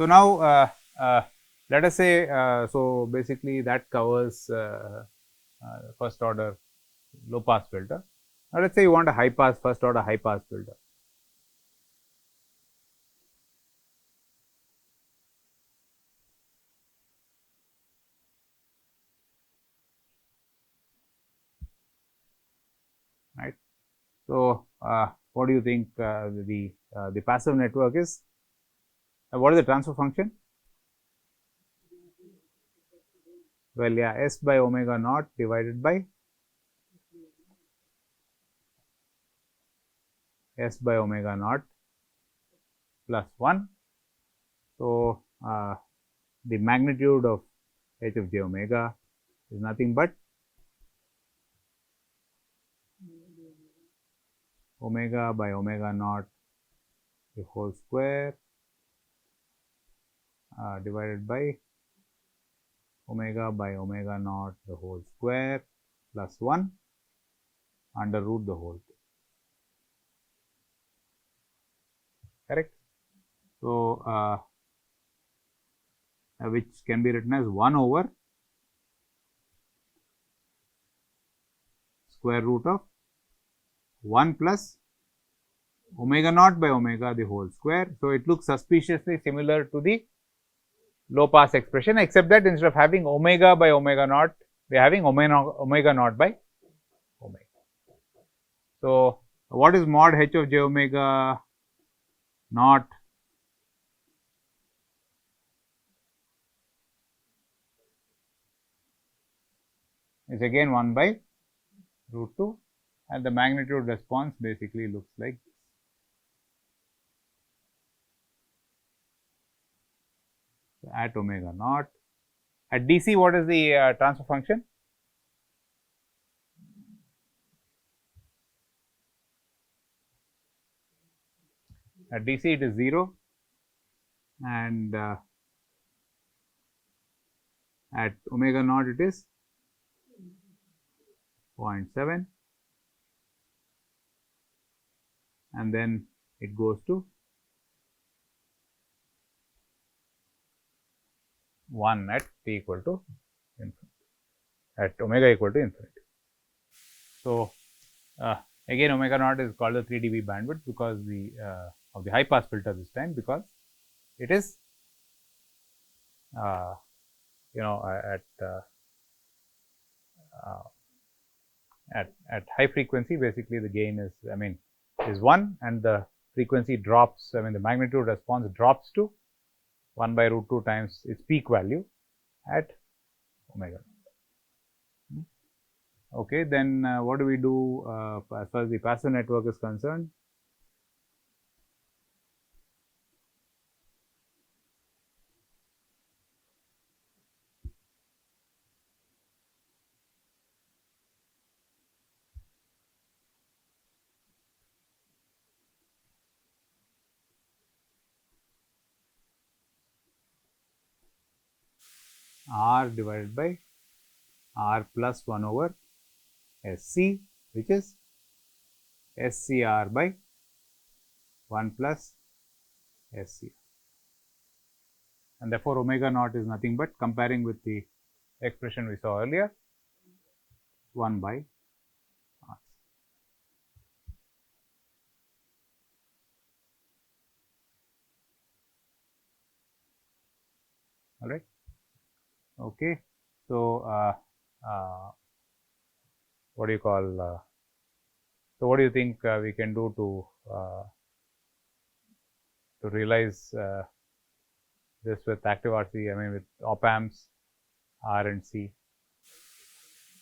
So, now let us say, so basically that covers first order low pass filter. Now, let us say you want a high pass, first order high pass filter. Right. So, what do you think the passive network is? What is the transfer function? Well, yeah, S by omega naught divided by S by omega naught plus 1. So, the magnitude of h of j omega is nothing but omega by omega naught the whole square divided by omega by omega naught the whole square plus 1 under root the whole thing. Correct. So, which can be written as 1 over square root of 1 plus omega naught by omega the whole square. So, it looks suspiciously similar to the low pass expression, except that instead of having omega by omega naught, we are having omega naught by omega. So, what is mod h of j omega naught? Is again 1 by root 2, and the magnitude response basically looks like this. So, at omega naught, at DC, what is the transfer function? At DC it is 0, and at omega naught it is 0.7, and then it goes to 1 at t equal to infinity, at omega equal to infinity. So, again omega naught is called the 3 dB bandwidth because the of the high pass filter this time, because it is at high frequency, basically the gain is, is 1, and the frequency drops, the magnitude response drops to 1 by root 2 times its peak value at omega. Okay, then what do we do as far as the passive network is concerned? R divided by R plus 1 over SC, which is SCR by 1 plus SCR, and therefore omega naught is nothing but, comparing with the expression we saw earlier, 1 by R. All right. Okay. So, what do you call? So, what do you think we can do to realize this with active RC? With op amps, R and C,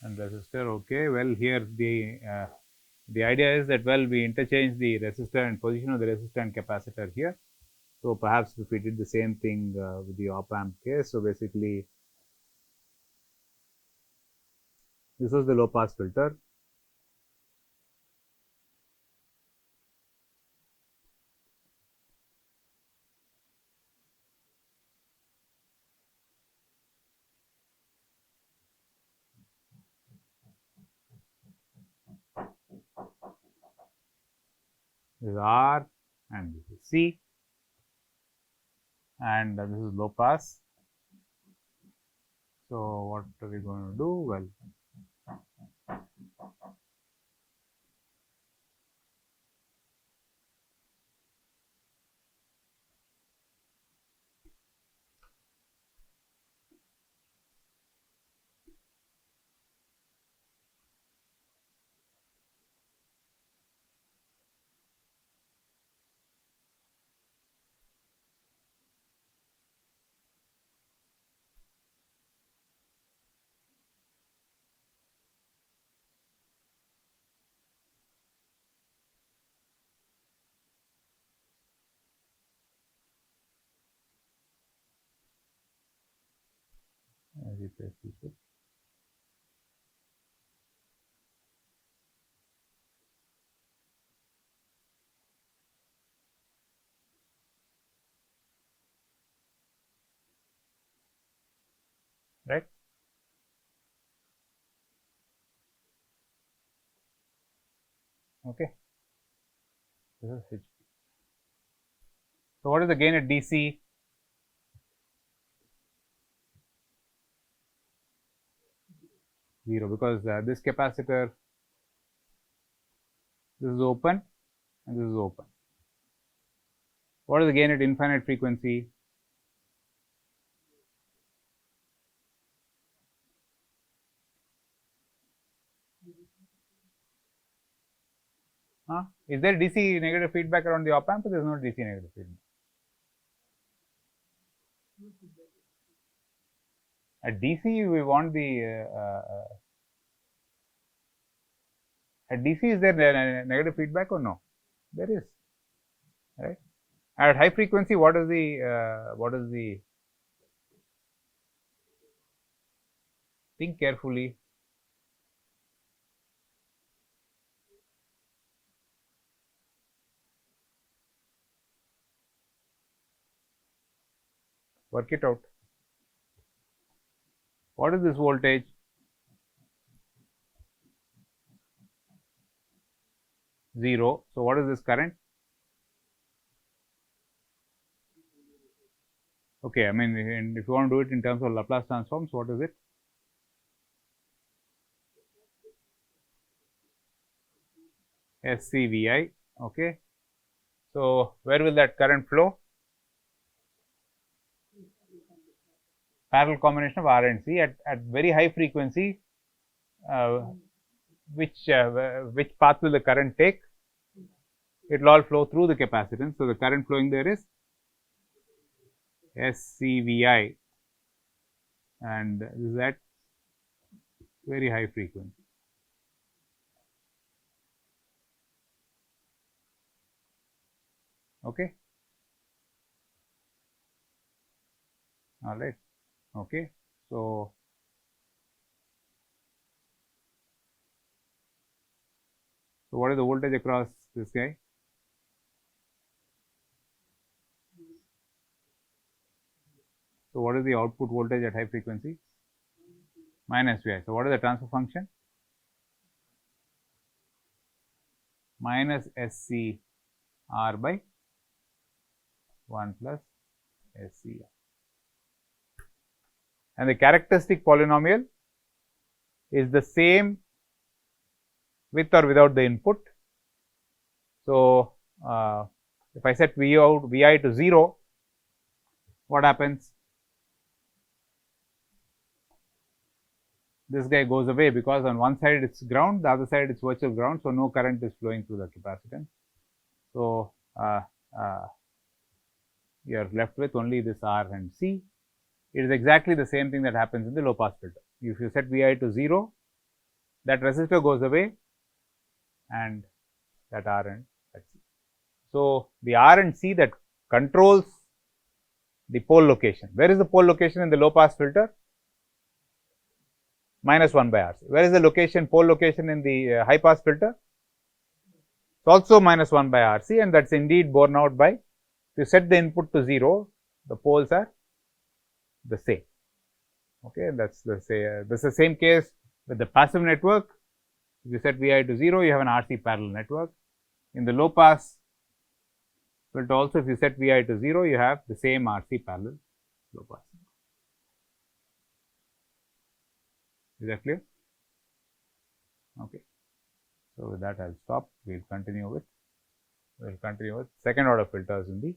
and resistor. Okay. Well, here the idea is that, well, we interchange the resistor and position of the resistor and capacitor here. So, perhaps if we did the same thing with the op amp case. So, basically this was the low pass filter. This is R and this is C. and this is low pass. So, what are we going to do? Well, replace this with right. Okay. This is HP. So, what is the gain at DC? Zero, because this capacitor, this is open and this is open. What is the gain at infinite frequency? Is there DC negative feedback around the op amp? There is no DC negative feedback. At DC, we want the at DC, is there negative feedback or no? There is, right? At high frequency, what is the think carefully. Work it out. What is this voltage? Zero. So, what is this current? Okay, I mean, if you want to do it in terms of Laplace transforms, what is it? SCVI. Okay. So, where will that current flow? Parallel combination of R and C at very high frequency. Which path will the current take? It will all flow through the capacitance. So, the current flowing there is SCVI, and this is at very high frequency. Okay. All right. Okay. So, what is the voltage across this guy? So, what is the output voltage at high frequency? Minus Vi. So, what is the transfer function? Minus SCR by 1 plus SCR. And the characteristic polynomial is the same with or without the input. So, if I set Vi to 0, what happens? This guy goes away, because on one side it is ground, the other side it is virtual ground. So, no current is flowing through the capacitance. So, you are left with only this R and C. It is exactly the same thing that happens in the low pass filter. If you set Vi to 0, that resistor goes away and that R and that C. So, the R and C that controls the pole location. Where is the pole location in the low pass filter? Minus 1 by RC. Where is the pole location in the high pass filter? It's also minus 1 by RC, and that's indeed borne out by, if you set the input to 0, the poles are the same. Okay, that's the same case with the passive network. If you set Vi to 0, you have an RC parallel network. In the low pass But also if you set Vi to 0, you have the same RC parallel low pass. Is that clear? Okay. So with that I'll stop. We'll continue with second order filters in the